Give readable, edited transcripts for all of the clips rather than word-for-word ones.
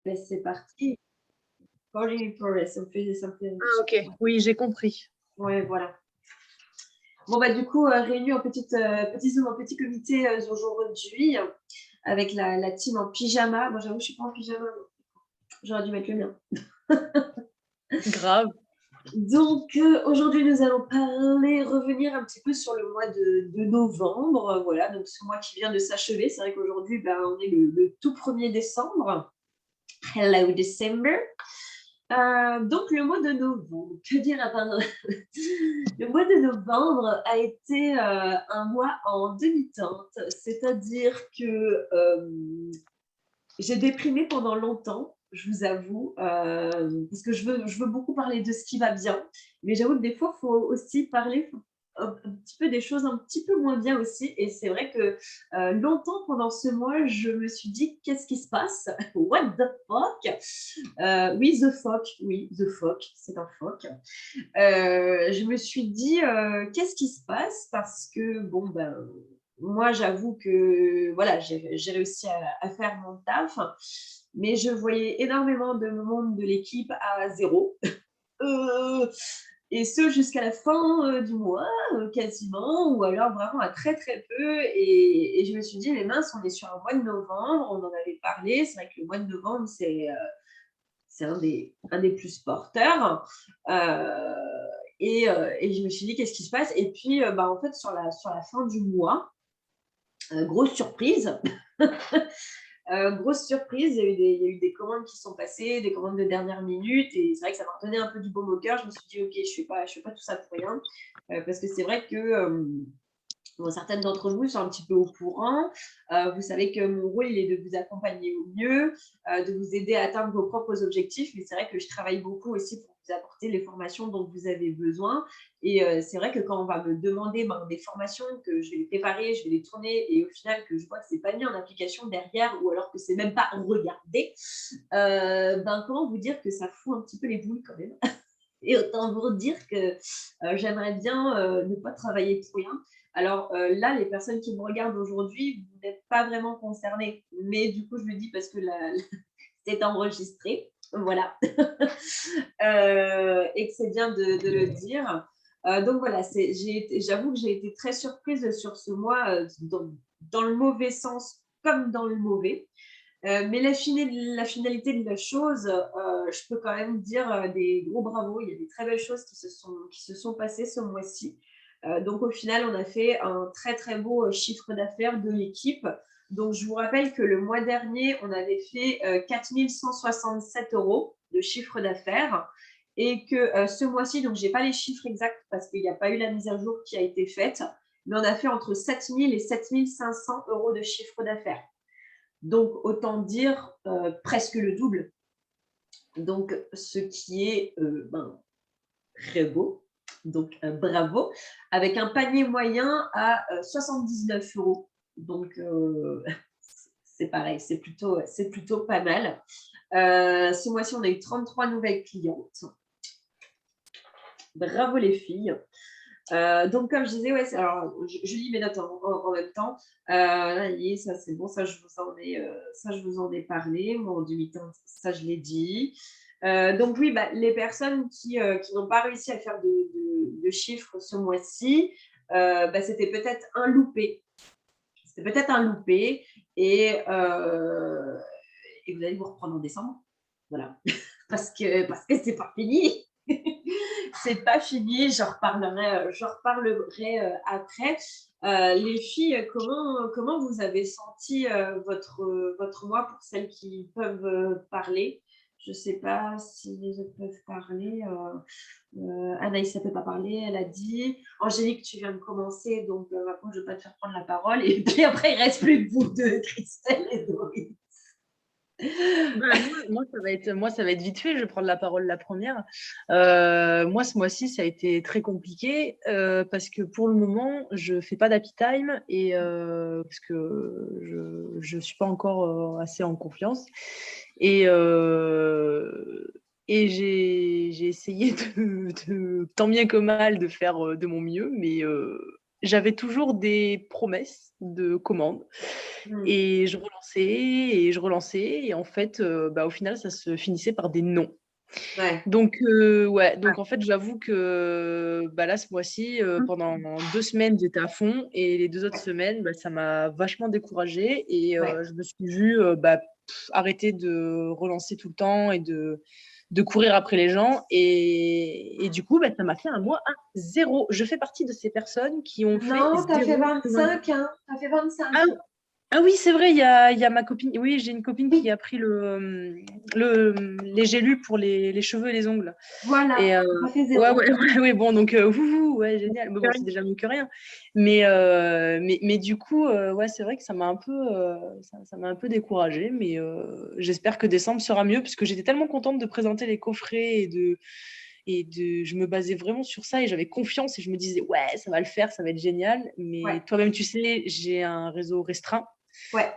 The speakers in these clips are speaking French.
Ben, c'est parti. Calling in progress, ça me fait Ah, ok. Oui, j'ai compris. Ouais, voilà. Bon, bah, du coup, réunis en petit Zoom, en petit comité aujourd'hui, avec la team en pyjama. Moi, j'avoue, je suis pas en pyjama. J'aurais dû mettre le mien. Grave. Donc, aujourd'hui, nous allons revenir un petit peu sur le mois de novembre. Voilà, donc ce mois qui vient de s'achever. C'est vrai qu'aujourd'hui, ben, on est le tout 1er décembre. Hello December. Donc, le mois de novembre, que dire à part le mois de novembre a été un mois en demi-teinte, c'est-à-dire que j'ai déprimé pendant longtemps, je vous avoue, parce que je veux beaucoup parler de ce qui va bien, mais j'avoue que des fois, il faut aussi parler un petit peu des choses un petit peu moins bien aussi. Et c'est vrai que longtemps pendant ce mois, je me suis dit, qu'est-ce qui se passe? What the fuck? Oui, the fuck, c'est un fuck. Je me suis dit, qu'est-ce qui se passe? Parce que, bon, ben, moi, j'avoue que voilà, j'ai réussi à faire mon taf, mais je voyais énormément de monde de l'équipe à zéro. Euh, et ce jusqu'à la fin du mois, quasiment, ou alors vraiment à très très peu. Et je me suis dit, mais mince, on est sur un mois de novembre, on en avait parlé. C'est vrai que le mois de novembre, c'est un des plus porteurs. Et je me suis dit, qu'est-ce qui se passe? Et puis, bah, en fait, sur la fin du mois, grosse surprise. Grosse surprise, il y a eu des commandes qui sont passées, des commandes de dernière minute, et c'est vrai que ça m'a redonné un peu du baume au cœur. Je me suis dit, ok, je fais pas tout ça pour rien, parce que c'est vrai que bon, certaines d'entre vous sont un petit peu au courant. Vous savez que mon rôle, il est de vous accompagner au mieux, de vous aider à atteindre vos propres objectifs. Mais c'est vrai que je travaille beaucoup aussi pour vous apporter les formations dont vous avez besoin. Et c'est vrai que quand on va me demander des formations, que je vais les préparer, je vais les tourner, et au final que je vois que c'est pas mis en application derrière, ou alors que c'est même pas regardé, comment vous dire que ça fout un petit peu les boules quand même. Et autant vous dire que j'aimerais bien ne pas travailler pour rien. Alors là, les personnes qui me regardent aujourd'hui, vous n'êtes pas vraiment concernées. Mais du coup, je le dis parce que c'est enregistré. Voilà. Et que c'est bien de le dire. Donc voilà, j'avoue que j'ai été très surprise sur ce mois, dans le mauvais sens comme dans le mauvais. Mais la finalité de la chose, je peux quand même dire des gros bravos. Il y a des très belles choses qui se sont passées ce mois-ci. Donc au final, on a fait un très très beau chiffre d'affaires de l'équipe. Donc je vous rappelle que le mois dernier, on avait fait 4 167 € de chiffre d'affaires, et que ce mois-ci, donc je n'ai pas les chiffres exacts parce qu'il n'y a pas eu la mise à jour qui a été faite, mais on a fait entre 7 000 et 7 500 € de chiffre d'affaires. Donc, autant dire presque le double. Donc, ce qui est très beau. Donc, bravo. Avec un panier moyen à 79 €. Donc, c'est pareil, c'est plutôt pas mal. Ce mois-ci, on a eu 33 nouvelles clientes. Bravo les filles. Donc, comme je disais, ouais, alors, je lis mes notes en même temps. Ça, c'est bon, ça, je vous en ai parlé. Mon demi-temps, ça, je l'ai dit. Donc, oui, les personnes qui n'ont pas réussi à faire de chiffres ce mois-ci, c'était peut-être un loupé. Et vous allez vous reprendre en décembre. Voilà. parce que c'est pas fini. C'est pas fini, j'en reparlerai après. Les filles, comment vous avez senti votre mois, pour celles qui peuvent parler? Je ne sais pas si les autres peuvent parler. Anaïs, ça ne peut pas parler, elle a dit. Angélique, tu viens de commencer, donc maintenant, je ne vais pas te faire prendre la parole. Et puis après, il ne reste plus que vous deux, Christelle et Doris. Moi, ça va être vite fait. Je vais prendre la parole la première. Moi, ce mois-ci, ça a été très compliqué parce que pour le moment, je fais pas d'happy time et parce que je suis pas encore assez en confiance et j'ai essayé de tant bien que mal de faire de mon mieux, mais j'avais toujours des promesses de commandes et je relançais relançais et je relançais. Et en fait, au final, ça se finissait par des non. Ouais. Donc, en fait, j'avoue que là, ce mois-ci, pendant 2 semaines, j'étais à fond et les 2 autres semaines, ça m'a vachement découragée et Ouais. je me suis vue arrêter de relancer tout le temps et de courir après les gens. Et du coup, ça m'a fait un mois à zéro. Je fais partie de ces personnes qui ont fait Non, t'as fait zéro. 25, hein. T'as fait 25. Ah, ah oui, c'est vrai, il y a ma copine. Oui, j'ai une copine qui Oui, a pris les gélules pour les cheveux et les ongles. Et voilà. T'as fait ouais, zéro. ouais, ouais, bon, donc, ouais, génial. Mais bon, c'est déjà mieux que rien. Mais du coup, ouais, c'est vrai que ça m'a un peu, ça m'a un peu découragée. Mais j'espère que décembre sera mieux, parce que j'étais tellement contente de présenter les coffrets je me basais vraiment sur ça et j'avais confiance et je me disais, ouais, ça va le faire, ça va être génial. Mais Ouais. toi-même, tu sais, j'ai un réseau restreint. Ouais.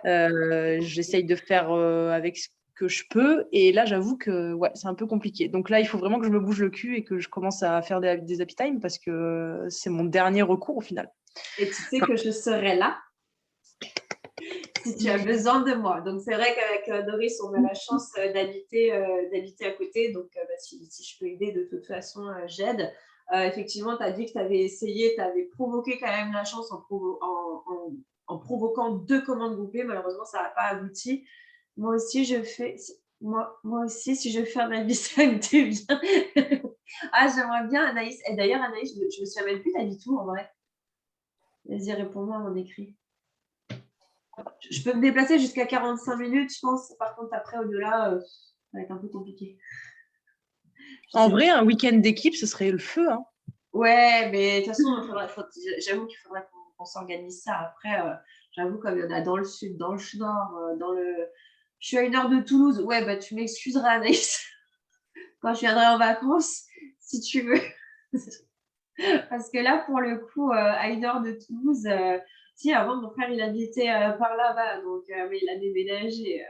J'essaye de faire avec ce que je peux. Et là, j'avoue que ouais, c'est un peu compliqué. Donc là, il faut vraiment que je me bouge le cul et que je commence à faire des happy time parce que c'est mon dernier recours au final. Et tu sais Enfin, que je serai là si tu as besoin de moi. Donc, c'est vrai qu'avec Doris, on a la chance d'habiter à côté. Donc, si je peux aider, de toute façon, j'aide. Effectivement, tu as dit que tu avais essayé, tu avais provoqué quand même la chance en provoquant 2 commandes groupées. Malheureusement, ça n'a pas abouti. Moi aussi, moi aussi, si je fais un Abyssal, t'es bien. Ah, j'aimerais bien, Anaïs. Et d'ailleurs, Anaïs, je me souviens même plus, t'as dit tout en vrai. Vas-y, réponds-moi en écrit. Je peux me déplacer jusqu'à 45 minutes, je pense. Par contre, après, au-delà, ça va être un peu compliqué. Je en sais vrai, pas. un week-end d'équipe, ce serait le feu. Hein. Ouais, mais de toute façon, j'avoue qu'il faudrait qu'on s'organise ça. Après, j'avoue, comme il y en a dans le sud, dans le nord, Je suis à 1 heure de Toulouse. Ouais, bah tu m'excuseras, Anaïs, quand je viendrai en vacances, si tu veux. Parce que là, pour le coup, à 1 heure de Toulouse, si, avant, mon frère, il habitait par là-bas, donc, mais il a déménagé.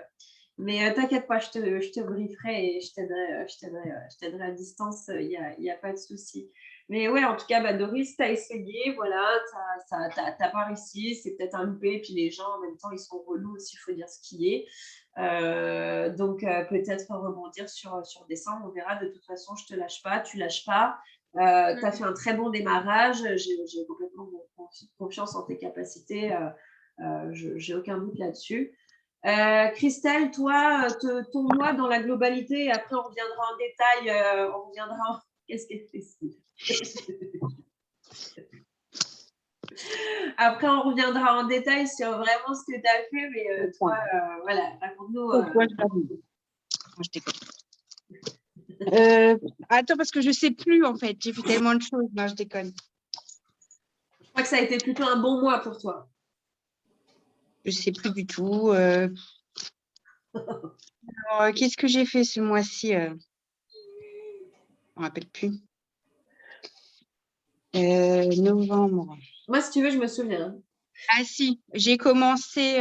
Mais t'inquiète pas, je te brieferai et je t'aiderai à distance, y a pas de souci. Mais ouais, en tout cas, Doris, tu as essayé, voilà, t'as pas réussi, c'est peut-être un loupé, puis les gens, en même temps, ils sont relous aussi, il faut dire ce qui est. Donc, peut-être rebondir sur décembre, on verra. De toute façon, je te lâche pas, tu lâches pas. Tu as fait un très bon démarrage, j'ai complètement confiance en tes capacités, j'ai aucun doute là-dessus. Christelle, toi, ton mois dans la globalité, et après on reviendra en détail, Qu'est-ce qu'elle fait Après, on reviendra en détail sur vraiment ce que tu as fait, mais toi, voilà, raconte-nous. Je déconne. Attends, parce que je ne sais plus, en fait. J'ai fait tellement de choses. Non, je déconne. Je crois que ça a été plutôt un bon mois pour toi. Je ne sais plus du tout. Alors, qu'est-ce que j'ai fait ce mois-ci Je ne me rappelle plus. Novembre. Moi, si tu veux, je me souviens. Ah si, j'ai commencé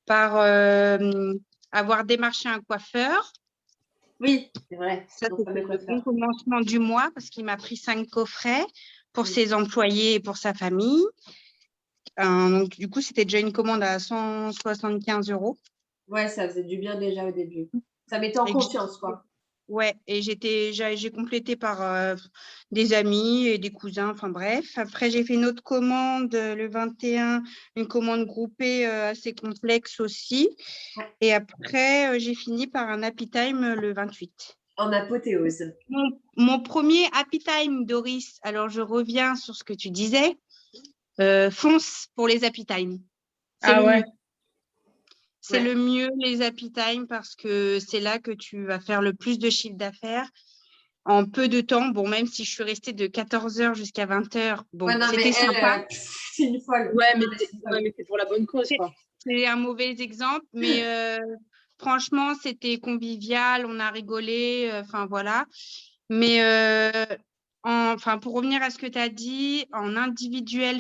par avoir démarché un coiffeur. Oui, c'est vrai. Ça, c'était le bon commencement du mois parce qu'il m'a pris 5 coffrets pour ses employés et pour sa famille. Donc, du coup, c'était déjà une commande à 175 €. Ouais, ça faisait du bien déjà au début. Ça mettait en confiance, quoi. Ouais, et j'ai complété par des amis et des cousins, enfin bref. Après, j'ai fait une autre commande le 21, une commande groupée assez complexe aussi. Ouais. Et après, j'ai fini par un happy time le 28. En apothéose. Mon premier happy time, Doris, alors je reviens sur ce que tu disais, fonce pour les happy time. C'est le mieux. C'est le mieux, les happy time, parce que c'est là que tu vas faire le plus de chiffre d'affaires en peu de temps. Bon, même si je suis restée de 14h jusqu'à 20h, bon, c'était sympa. C'est une folle. Ouais, mais c'est pour la bonne cause, quoi. C'est un mauvais exemple, mais franchement, c'était convivial, on a rigolé, enfin voilà. Mais pour revenir à ce que tu as dit, en individuel,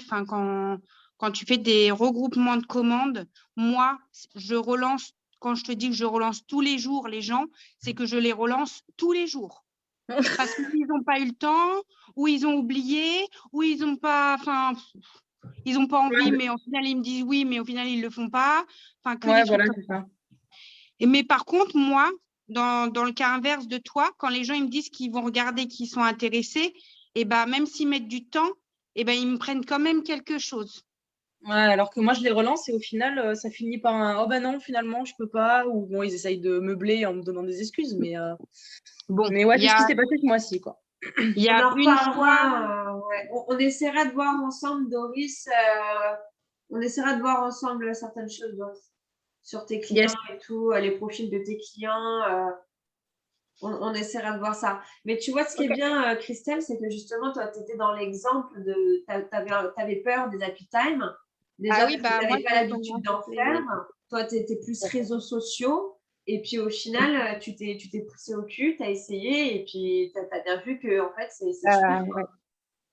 quand tu fais des regroupements de commandes, moi, je relance, quand je te dis que je relance tous les jours les gens, c'est que je les relance tous les jours. Parce qu'ils n'ont pas eu le temps, ou ils ont oublié, ou ils n'ont pas… Ils n'ont pas envie, Ouais. mais au final, ils me disent oui, mais au final, ils ne le font pas. Enfin, que Ouais, des trucs voilà, comme c'est ça. ça. Mais par contre, moi, dans le cas inverse de toi, quand les gens ils me disent qu'ils vont regarder, qu'ils sont intéressés, et ben, même s'ils mettent du temps, et ben, ils me prennent quand même quelque chose. Ouais, alors que moi, je les relance et au final, ça finit par un oh bah non, finalement, je peux pas. Ou bon, ils essayent de meubler en me donnant des excuses. Bon, Mais ouais, il c'est y ce qui a, s'est passé ce mois-ci, quoi. il y On a en une fois, reparlera. Ouais. On essaiera de voir ensemble, Doris. On essaiera de voir ensemble certaines choses, Doris, sur tes Yes. clients et tout, les profils de tes clients. On essaiera de voir ça. Mais tu vois, ce qui est Ok. bien, Christelle, c'est que justement, toi, tu étais dans l'exemple de. Tu avais peur des happy time. ah Déjà oui, parce que tu bah moi, n'avais pas j'ai l'habitude d'en faire. commencé. Toi, tu étais plus réseaux sociaux. Et puis au final, tu t'es poussé au cul, tu as essayé. Et puis tu as bien vu que en fait, c'est chouette. Ouais.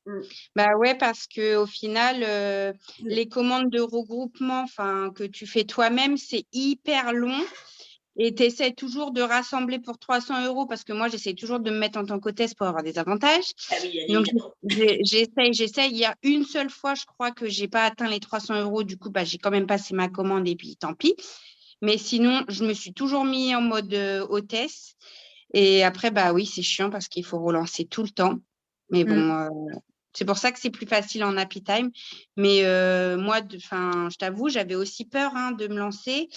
Mm. Bah ouais, parce que au final, les commandes de regroupement, enfin, que tu fais toi-même, c'est hyper long. Et tu essaies toujours de rassembler pour 300 € parce que moi, j'essaie toujours de me mettre en tant qu'hôtesse pour avoir des avantages. Ah oui, Donc, évidemment. j'essaie. Il y a une seule fois, je crois que j'ai pas atteint les 300 €. Du coup, bah, j'ai quand même passé ma commande et puis tant pis. Mais sinon, je me suis toujours mis en mode hôtesse. Et après, bah oui, c'est chiant parce qu'il faut relancer tout le temps. Mais bon, Mm. c'est pour ça que c'est plus facile en happy time. Mais moi, je t'avoue, j'avais aussi peur de me lancer.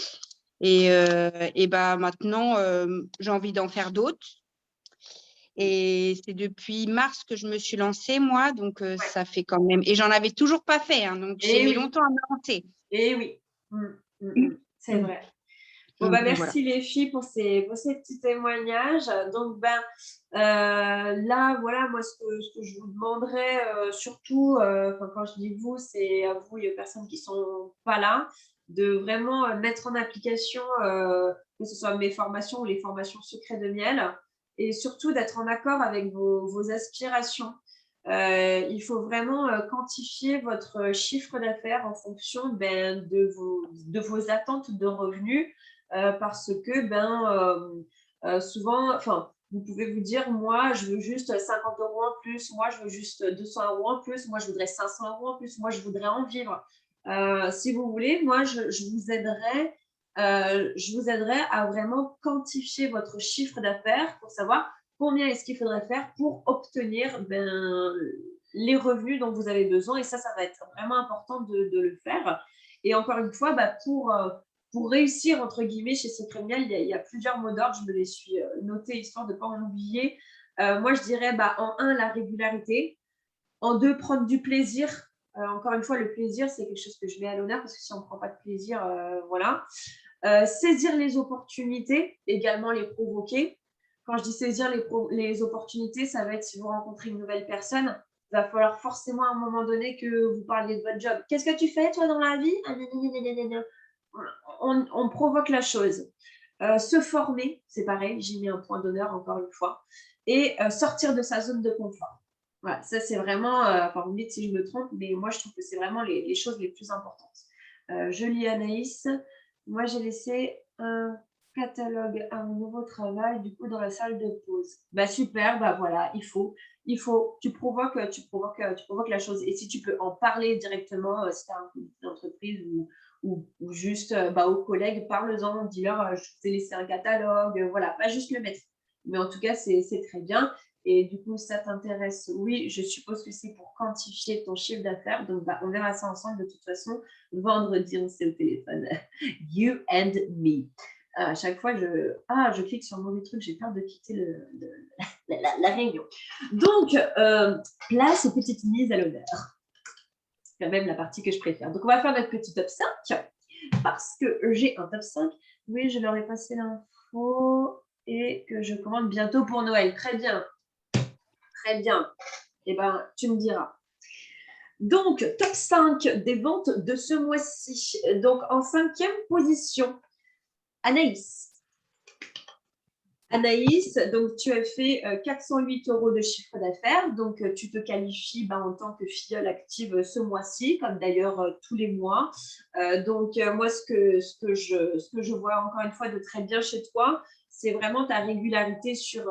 Et bah, maintenant, j'ai envie d'en faire d'autres. Et c'est depuis mars que je me suis lancée, moi. Donc, Ouais. ça fait quand même. Et j'en avais toujours pas fait. Donc, j'ai Et mis oui, longtemps à me lancer. et oui. Mm, c'est Mm. vrai. Bon, Donc, bah, voilà. merci les filles pour ces petits témoignages. Donc, là, voilà, moi, ce que je vous demanderais, surtout, quand je dis vous, c'est à vous, il y a personnes qui sont pas là, de vraiment mettre en application, que ce soit mes formations ou les formations secrets de miel, et surtout d'être en accord avec vos aspirations. Il faut vraiment quantifier votre chiffre d'affaires en fonction de vos attentes de revenus parce que souvent, enfin, vous pouvez vous dire, moi, je veux juste 50 € en plus, moi, je veux juste 200 € en plus, moi, je voudrais 500 € en plus, moi, je voudrais en vivre. Si vous voulez, moi, je vous aiderai à vraiment quantifier votre chiffre d'affaires pour savoir combien est-ce qu'il faudrait faire pour obtenir les revenus dont vous avez besoin. Et ça va être vraiment important de le faire. Et encore une fois, pour réussir, entre guillemets, chez Secret Miel, il y a plusieurs mots d'ordre. Je me les suis notés histoire de ne pas en oublier. Moi, je dirais en 1, la régularité. En 2, prendre du plaisir. Encore une fois, le plaisir, c'est quelque chose que je mets à l'honneur parce que si on ne prend pas de plaisir, voilà. Saisir les opportunités, également les provoquer. Quand je dis saisir les opportunités, ça va être si vous rencontrez une nouvelle personne, il va falloir forcément à un moment donné que vous parliez de votre job. Qu'est-ce que tu fais, toi, dans la vie? On provoque la chose. Se former, c'est pareil, j'ai mis un point d'honneur encore une fois. Et sortir de sa zone de confort. Voilà, ça c'est vraiment, enfin vous me dites si je me trompe, mais moi je trouve que c'est vraiment les choses les plus importantes. Je lis Anaïs. Moi j'ai laissé un catalogue à mon nouveau travail, du coup dans la salle de pause. Bah super, bah voilà, tu provoques la chose. Et si tu peux en parler directement, si tu as une entreprise ou juste aux collègues, parle-en, dis-leur, je t'ai laissé un catalogue, voilà, pas juste le mettre. Mais en tout cas, c'est très bien. Et du coup, ça t'intéresse? Oui, je suppose que c'est pour quantifier ton chiffre d'affaires. Donc, on verra ça ensemble de toute façon. Vendredi, on s'est au téléphone. You and me. À chaque fois, je clique sur le mauvais truc, j'ai peur de quitter la réunion. Donc, place aux petites mises à l'honneur. C'est quand même la partie que je préfère. Donc, on va faire notre petit top 5 parce que j'ai un top 5. Oui, je leur ai passé l'info et que je commande bientôt pour Noël. Très bien. Très bien. Eh bien, tu me diras. Donc, top 5 des ventes de ce mois-ci. Donc, en 5e position, Anaïs. Anaïs, donc tu as fait 408 € de chiffre d'affaires. Donc, tu te qualifies en tant que filleule active ce mois-ci, comme d'ailleurs tous les mois. Moi, ce que je vois encore une fois de très bien chez toi, c'est vraiment ta régularité sur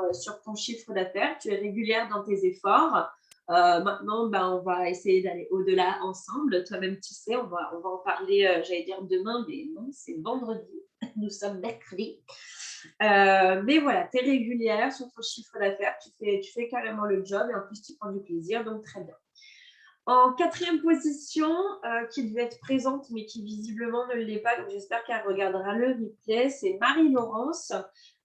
ton chiffre d'affaires. Tu es régulière dans tes efforts. Maintenant, on va essayer d'aller au-delà ensemble. Toi-même, tu sais, on va en parler, j'allais dire demain, mais non, c'est vendredi. Nous sommes mercredi. Mais voilà, tu es régulière sur ton chiffre d'affaires, tu fais carrément le job et en plus, tu prends du plaisir, donc très bien. En quatrième position, qui devait être présente, mais qui visiblement ne l'est pas, donc j'espère qu'elle regardera le replay, c'est Marie-Laurence,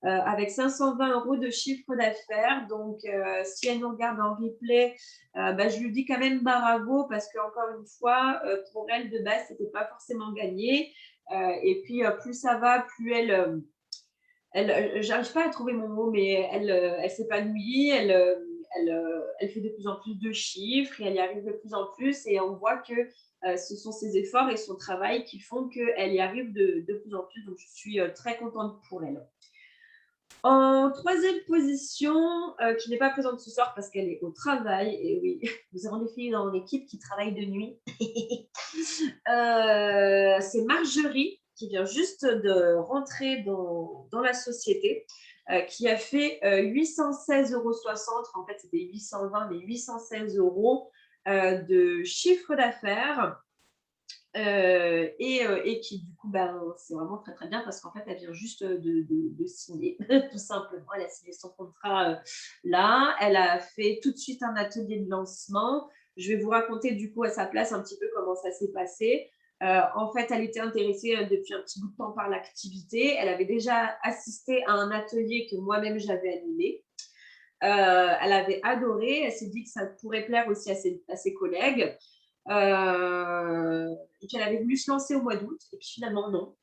avec 520 € de chiffre d'affaires. Donc, si elle nous regarde en replay, je lui dis quand même bravo, parce qu'encore une fois, pour elle, de base, ce n'était pas forcément gagné. Et puis, plus ça va, plus elle j'arrive pas à trouver mon mot, mais elle s'épanouit, elle fait de plus en plus de chiffres et elle y arrive de plus en plus. Et on voit que ce sont ses efforts et son travail qui font qu'elle y arrive de plus en plus. Donc, je suis très contente pour elle. En troisième position, qui n'est pas présente ce soir parce qu'elle est au travail, et oui, nous avons des filles dans l'équipe qui travaillent de nuit. C'est Marjorie qui vient juste de rentrer dans la société, qui a fait 816,60 €. En fait, c'était 820, mais 816 € de chiffre d'affaires. Et qui du coup, c'est vraiment très très bien parce qu'en fait, elle vient juste de signer, tout simplement. Elle a signé son contrat là. Elle a fait tout de suite un atelier de lancement. Je vais vous raconter du coup à sa place un petit peu comment ça s'est passé. En fait, elle était intéressée depuis un petit bout de temps par l'activité. Elle avait déjà assisté à un atelier que moi-même j'avais animé. Elle avait adoré. Elle s'est dit que ça pourrait plaire aussi à ses collègues. Et puis elle avait voulu se lancer au mois d'août, et puis finalement non.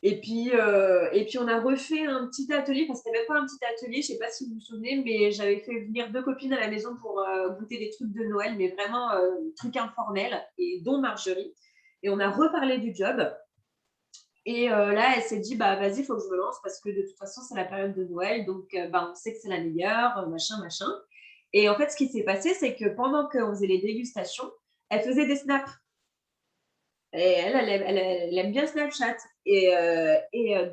Et puis on a refait un petit atelier, enfin c'était même pas un petit atelier, je sais pas si vous vous souvenez, mais j'avais fait venir 2 copines à la maison pour goûter des trucs de Noël, mais vraiment trucs informels, et dont Marjorie. Et on a reparlé du job. Et là, elle s'est dit, vas-y, il faut que je me lance parce que de toute façon, c'est la période de Noël, donc on sait que c'est la meilleure, machin. Et en fait, ce qui s'est passé, c'est que pendant qu'on faisait les dégustations, elle faisait des snaps. Et elle aime bien Snapchat. Et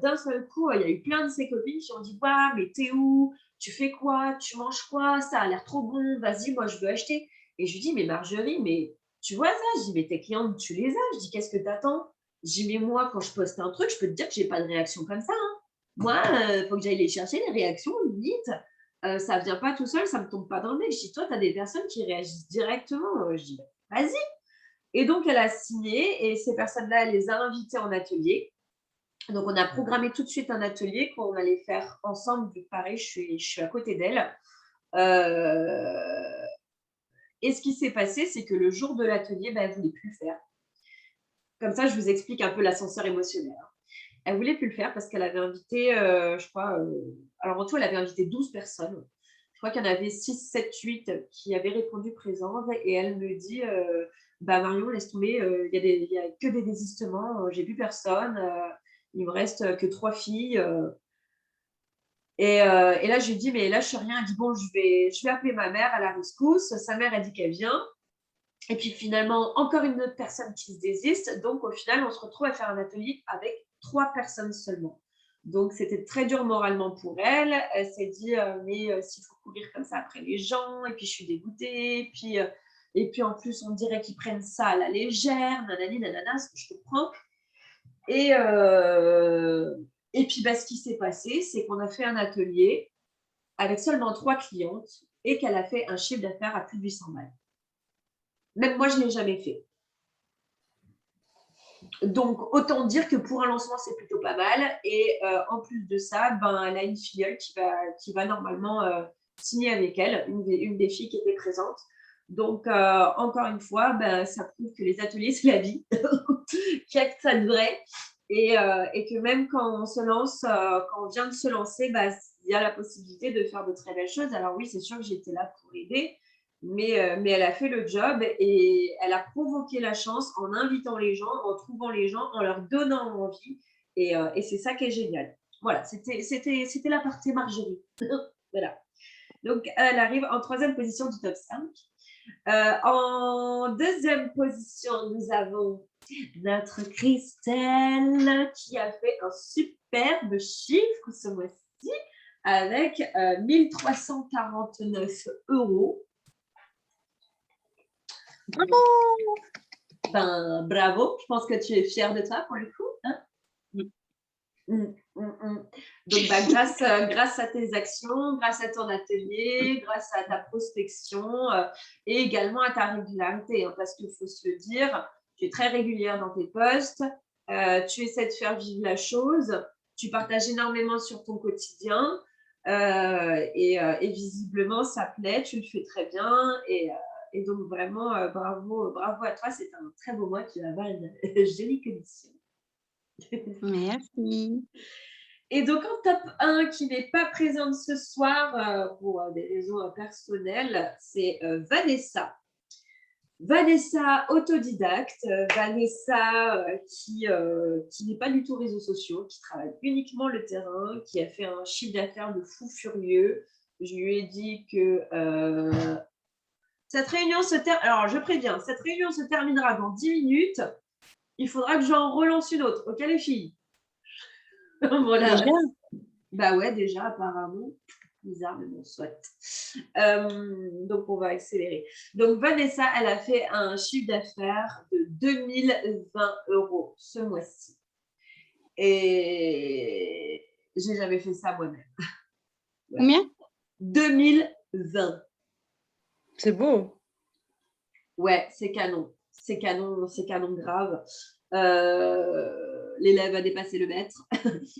d'un seul coup, il y a eu plein de ses copines qui ont dit, waouh, mais t'es où? Tu fais quoi? Tu manges quoi? Ça a l'air trop bon. Vas-y, moi, je veux acheter. Et je lui dis, mais Marjorie, mais tu vois ça? Je dis, mais tes clientes, tu les as. Je dis, qu'est-ce que t'attends? Je dis, mais moi, quand je poste un truc, je peux te dire que j'ai pas de réaction comme ça, hein. Moi, faut que j'aille les chercher, les réactions, limite. Ça vient pas tout seul, ça me tombe pas dans le nez. Je dis, toi, tu as des personnes qui réagissent directement. Je dis, vas-y. Et donc, elle a signé et ces personnes-là, elle les a invitées en atelier. Donc, on a programmé tout de suite un atelier qu'on allait faire ensemble. Vu que pareil, je suis à côté d'elle. Et ce qui s'est passé, c'est que le jour de l'atelier, elle ne voulait plus le faire. Comme ça, je vous explique un peu l'ascenseur émotionnel. Elle ne voulait plus le faire parce qu'elle avait invité, je crois, alors en tout, elle avait invité 12 personnes. Je crois qu'il y en avait 6, 7, 8 qui avaient répondu présentes. Et elle me dit, Marion, laisse tomber, il y a que des désistements, j'ai plus personne, il me reste que 3 filles. Et là, je lui dis, mais là, je sais rien. Elle dit, bon, je vais appeler ma mère à la rescousse. Sa mère a dit qu'elle vient. Et puis finalement, encore une autre personne qui se désiste. Donc, au final, on se retrouve à faire un atelier avec 3 personnes seulement. Donc, c'était très dur moralement pour elle. Elle s'est dit, mais s'il faut courir comme ça après les gens, et puis je suis dégoûtée, et puis en plus, on dirait qu'ils prennent ça à la légère, nanani, nanana, ce que je comprends. Et puis, ce qui s'est passé, c'est qu'on a fait un atelier avec seulement 3 clientes et qu'elle a fait un chiffre d'affaires à plus de 800 balles. Même moi, je ne l'ai jamais fait. Donc, autant dire que pour un lancement, c'est plutôt pas mal. Et en plus de ça, elle a une filleule qui va normalement signer avec elle, une des filles qui était présente. Donc, encore une fois, ça prouve que les ateliers, c'est la vie, qu'il y a que ça de vrai. Et que même quand on se lance, quand on vient de se lancer, il y a la possibilité de faire de très belles choses. Alors oui, c'est sûr que j'étais là pour aider. Mais elle a fait le job et elle a provoqué la chance en invitant les gens, en trouvant les gens, en leur donnant envie. Et c'est ça qui est génial. Voilà, c'était la partie Marjorie. Voilà. Donc, elle arrive en 3e position du top 5. En 2e position, nous avons notre Christelle qui a fait un superbe chiffre ce mois-ci avec 1349 €. Bravo! Ben, bravo, je pense que tu es fière de toi pour le coup. Hein. Donc, bah, grâce à tes actions, grâce à ton atelier, grâce à ta prospection et également à ta régularité, hein, parce qu'il faut se le dire, tu es très régulière dans tes posts, tu essaies de faire vivre la chose, tu partages énormément sur ton quotidien et visiblement, ça plaît, tu le fais très bien et donc vraiment, bravo à toi, c'est un très beau mois, tu vas avoir une jolie commission. Merci. Et donc, en top 1 qui n'est pas présente ce soir pour des raisons personnelles, c'est Vanessa. Vanessa, autodidacte, Vanessa qui n'est pas du tout réseaux sociaux, qui travaille uniquement le terrain, qui a fait un chiffre d'affaires de fou furieux. Je lui ai dit que cette réunion se termine. Alors, je préviens, cette réunion se terminera dans 10 minutes. Il faudra que j'en relance une autre. OK, les filles? Voilà. Déjà? Bah ouais, déjà, apparemment. Bizarre, mais bon, soit. Donc, on va accélérer. Donc, Vanessa, elle a fait un chiffre d'affaires de 2020 € ce mois-ci. Et j'ai jamais fait ça moi-même. Ouais. Combien? 2020. C'est beau. Ouais, c'est canon. C'est canon grave. L'élève a dépassé le maître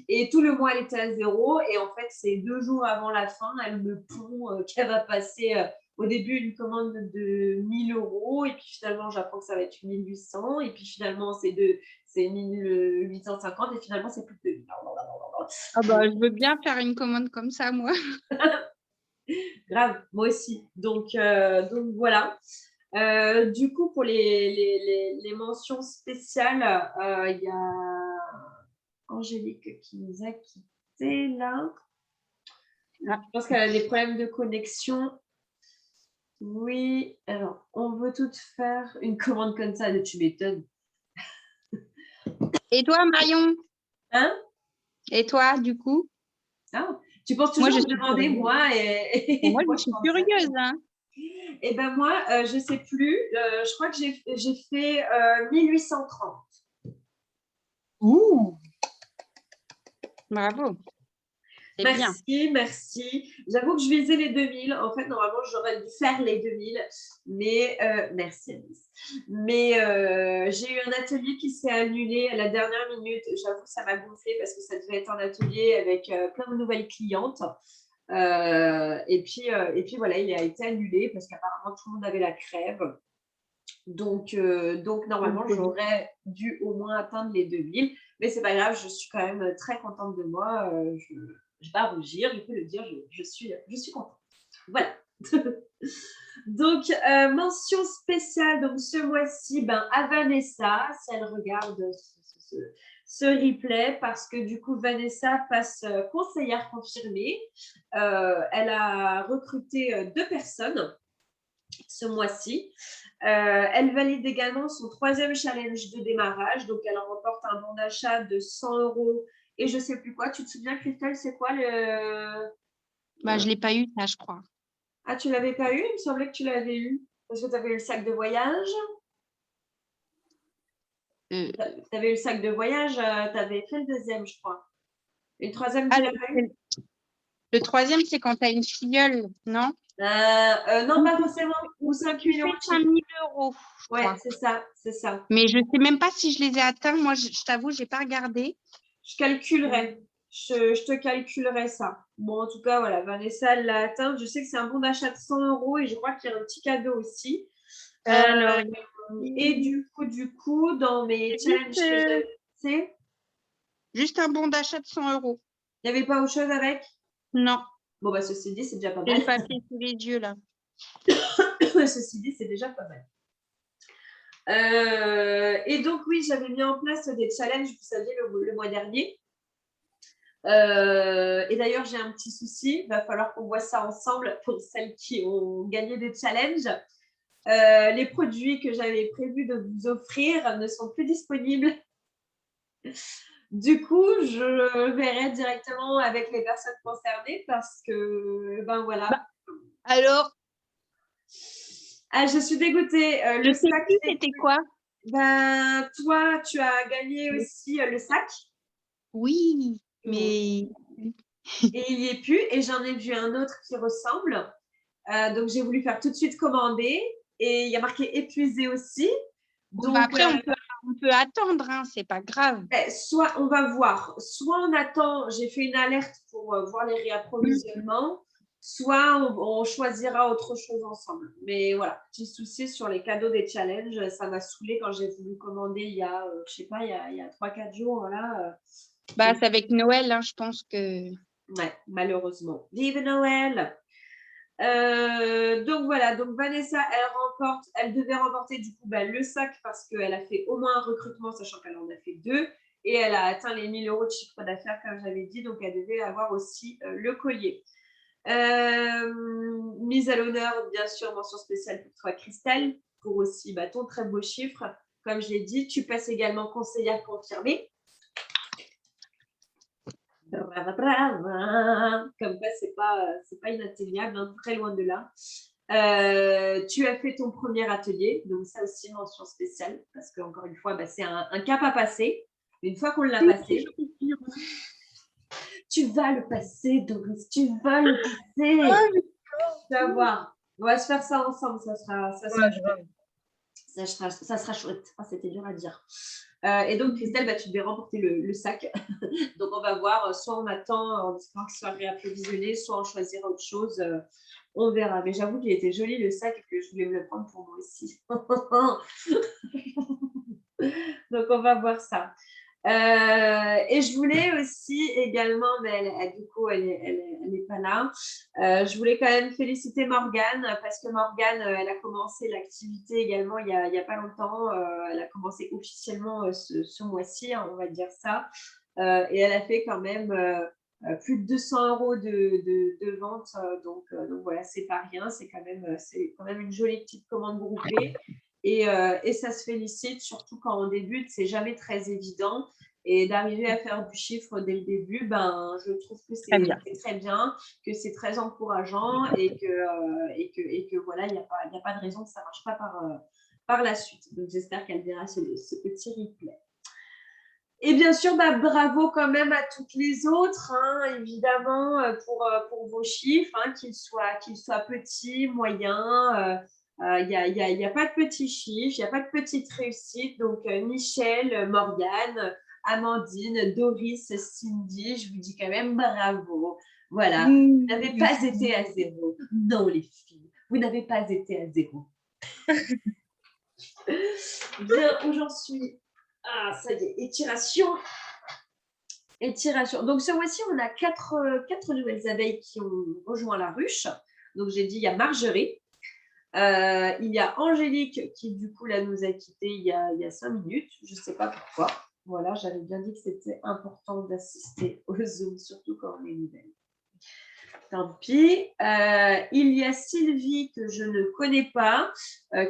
et tout le mois elle était à 0 et en fait c'est 2 jours avant la fin elle me pond qu'elle va passer au début une commande de 1 000 € et puis finalement j'apprends que ça va être 1 800 et puis finalement c'est 1 850 et finalement c'est plus de 2 000. Ah bah, je veux bien faire une commande comme ça, moi. Grave, moi aussi. Donc voilà. Du coup, pour les mentions spéciales, il y a Angélique qui nous a quittés là. Ah. Je pense qu'elle a des problèmes de connexion. Oui, alors, on veut toutes faire une commande comme ça, tu m'étonnes. Et toi, Marion? Hein? Et toi, du coup? Ah, tu penses toujours Moi, me demander, moi, et moi, moi, je je suis pense curieuse. Hein. Eh ben moi, je ne sais plus. Je crois que j'ai fait 1830. Ouh. Bravo. C'est bien. Merci. J'avoue que je visais les 2000. En fait, normalement, j'aurais dû faire les 2000. Mais merci, Alice. Mais j'ai eu un atelier qui s'est annulé à la dernière minute. J'avoue que ça m'a gonflé parce que ça devait être un atelier avec plein de nouvelles clientes. Et puis voilà, il a été annulé parce qu'apparemment, tout le monde avait la crève. Donc normalement, j'aurais dû au moins atteindre les 2000. Mais c'est pas grave, je suis quand même très contente de moi. Je vais pas rougir, je peux le dire, je suis contente. Voilà. Donc, mention spéciale donc, ce mois-ci à Vanessa, si elle regarde ce replay, parce que du coup, Vanessa passe conseillère confirmée. Elle a recruté 2 personnes ce mois-ci. Elle valide également son 3e challenge de démarrage. Donc, elle remporte un bon d'achat de 100 € et je ne sais plus quoi. Tu te souviens, Christelle, c'est quoi le… Bah, je ne l'ai pas eu, ça, je crois. Ah, tu ne l'avais pas eu? Il me semblait que tu l'avais eu. Parce que tu avais eu le sac de voyage. Tu avais eu le sac de voyage, tu avais fait le 2e, je crois. Et le 3e, tu l'as pas eu? Le 3e, c'est quand tu as une filleule, non? Non, pas forcément. Ou 5 millions. 5 000 €. Ouais, c'est ça. Mais je ne sais même pas si je les ai atteints. Moi, je t'avoue, je n'ai pas regardé. Je calculerai. Je te calculerai ça. Bon, en tout cas, voilà, Vanessa, elle l'a atteint. Je sais que c'est un bon d'achat de 100 € et je crois qu'il y a un petit cadeau aussi. Alors, et du coup, dans mes challenges que j'avais fait, juste un bon d'achat de 100 €. il n'y avait pas autre chose avec? Non. Bon, ceci dit, c'est déjà pas J'ai mal. le papier sous les yeux, là. Ceci dit, c'est déjà pas mal. Et donc, oui, j'avais mis en place des challenges, vous saviez, le mois dernier. Et d'ailleurs, j'ai un petit souci. Il va falloir qu'on voit ça ensemble pour celles qui ont gagné des challenges. Les produits que j'avais prévu de vous offrir ne sont plus disponibles. Du coup, je verrai directement avec les personnes concernées parce que, voilà. Alors, Ah, je suis dégoûtée. Je Le sais sac, plus, c'était quoi? ben, toi, tu as gagné aussi le sac. Oui, mais Et il n'y est plus. Et j'en ai vu un autre qui ressemble. Donc, j'ai voulu faire tout de suite commander. Et il y a marqué épuisé aussi. bon, bah, Donc, après, on peut attendre, hein, c'est pas grave. soit on va voir, soit on attend, j'ai fait une alerte pour voir les réapprovisionnements, soit on choisira autre chose ensemble. Mais voilà, petit souci sur les cadeaux des challenges, ça m'a saoulé quand j'ai voulu commander il y a, je sais pas, il y a 3-4 jours, voilà. Bah, c'est avec Noël, hein, je pense que. Ouais, malheureusement. Vive Noël! Donc voilà, donc Vanessa, elle devait remporter du coup le sac parce qu'elle a fait au moins un recrutement, sachant qu'elle en a fait 2, et elle a atteint les 1 000 € de chiffre d'affaires, comme j'avais dit, donc elle devait avoir aussi le collier. Mise à l'honneur, bien sûr, mention spéciale pour toi, Christelle, pour aussi ton très beau chiffre. Comme je l'ai dit, tu passes également conseillère confirmée. Brava, brava. Comme quoi, c'est pas inatteignable, hein, très loin de là. Tu as fait ton premier atelier, donc ça aussi, mention spéciale, parce qu'encore une fois, c'est un cap à passer. Une fois qu'on l'a passé, tu vas le passer, Doris, tu vas le passer. Tu vas voir. On va se faire ça ensemble, ça sera chouette. Ah, c'était dur à dire. Et donc, Christelle, tu devais remporter le sac. Donc, on va voir. Soit on attend en espérant qu'il soit réapprovisionné, soit on choisira autre chose. On verra. Mais j'avoue qu'il était joli le sac et que je voulais me le prendre pour moi aussi. Donc, on va voir ça. Et je voulais aussi également, mais du coup, elle n'est pas là. Je voulais quand même féliciter Morgane parce que Morgane, elle a commencé l'activité également il y a pas longtemps. Elle a commencé officiellement ce mois-ci, hein, on va dire ça. Et elle a fait quand même plus de 200 € de vente. Donc voilà, c'est pas rien. C'est quand même une jolie petite commande groupée. Et ça se félicite, surtout quand on débute, c'est jamais très évident. Et d'arriver à faire du chiffre dès le début, je trouve que c'est très bien, que c'est très encourageant et que voilà, il n'y a pas de raison que ça ne marche pas par la suite. Donc j'espère qu'elle verra ce petit replay. Et bien sûr, bravo quand même à toutes les autres, hein, évidemment, pour vos chiffres, hein, qu'ils soient petits, moyens. Il n'y a pas de petits chiffres, il n'y a pas de petites réussites. Donc, Michel, Morgane, Amandine, Doris, Cindy, je vous dis quand même bravo. Voilà, vous n'avez pas été à zéro. Non, les filles, vous n'avez pas été à zéro. Bien, où j'en suis? Ah, ça y est, étiration. Donc, ce mois-ci, on a quatre nouvelles abeilles qui ont rejoint la ruche. Donc, j'ai dit, il y a Marjorie. Il y a Angélique qui, du coup, là, nous a quittés il y a 5 minutes. Je ne sais pas pourquoi. Voilà, j'avais bien dit que c'était important d'assister au Zoom, surtout quand on est nouvelle. Tant pis. Il y a Sylvie que je ne connais pas,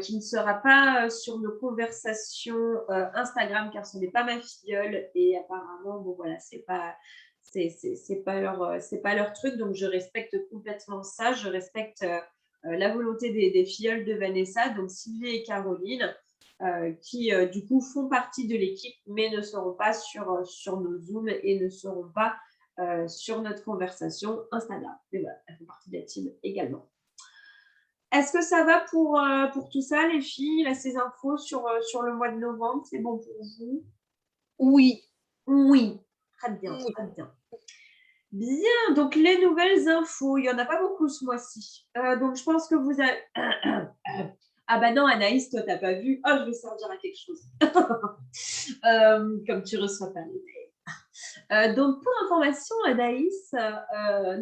qui ne sera pas sur nos conversations Instagram car ce n'est pas ma filleule et apparemment, bon voilà, c'est pas leur truc, donc je respecte complètement ça. Je respecte la volonté des filleules de Vanessa, donc Sylvie et Caroline, qui du coup font partie de l'équipe mais ne seront pas sur nos Zooms et ne seront pas sur notre conversation Instagram. Mais voilà, elles font partie de la team également. Est-ce que ça va pour tout ça, les filles, là, ces infos sur le mois de novembre? C'est bon pour vous? Oui. Oui, très bien, très bien. Bien, donc les nouvelles infos, il n'y en a pas beaucoup ce mois-ci. Donc je pense que vous avez... Ah non, Anaïs, toi, tu n'as pas vu. Oh, je vais servir à quelque chose. Comme tu reçois pas les mails. Donc, pour information, Anaïs,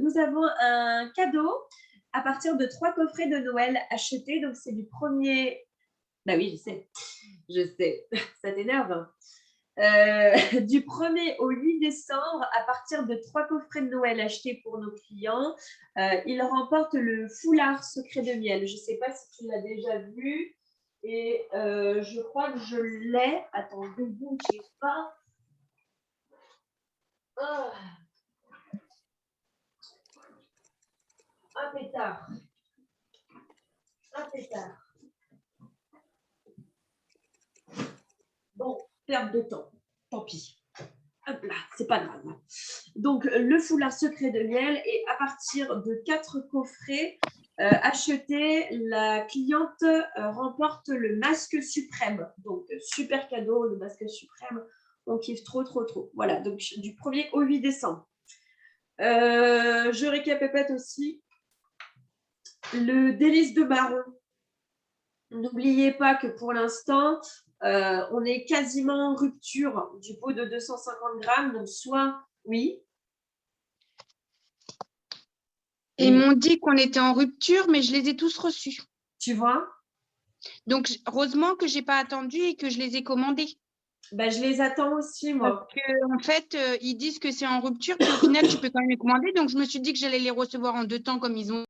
nous avons un cadeau à partir de 3 coffrets de Noël achetés. Donc, c'est du 1er... Bah oui, je sais, ça t'énerve. Du 1er au 8 décembre, à partir de 3 coffrets de Noël achetés pour nos clients, ils remportent le foulard secret de miel. Je ne sais pas si tu l'as déjà vu. Et je crois que je l'ai. Attends, je ne sais pas. Oh. Un pétard. perte de temps. Tant pis. Hop là, c'est pas grave. Donc, le foulard secret de miel et à partir de 4 coffrets achetés, la cliente remporte le masque suprême. Donc, super cadeau, le masque suprême. On kiffe trop, trop, trop. Voilà, donc du 1er au 8 décembre. Je récapitule aussi le délice de Baron. N'oubliez pas que pour l'instant, on est quasiment en rupture du pot de 250 grammes. Donc, soit, oui. Et ils m'ont dit qu'on était en rupture, mais je les ai tous reçus. Tu vois? Donc, heureusement que je n'ai pas attendu et que je les ai commandés. Ben, je les attends aussi, moi. Parce qu'en fait, ils disent que c'est en rupture, puis au final, tu peux quand même les commander. Donc, je me suis dit que j'allais les recevoir en 2 temps comme ils ont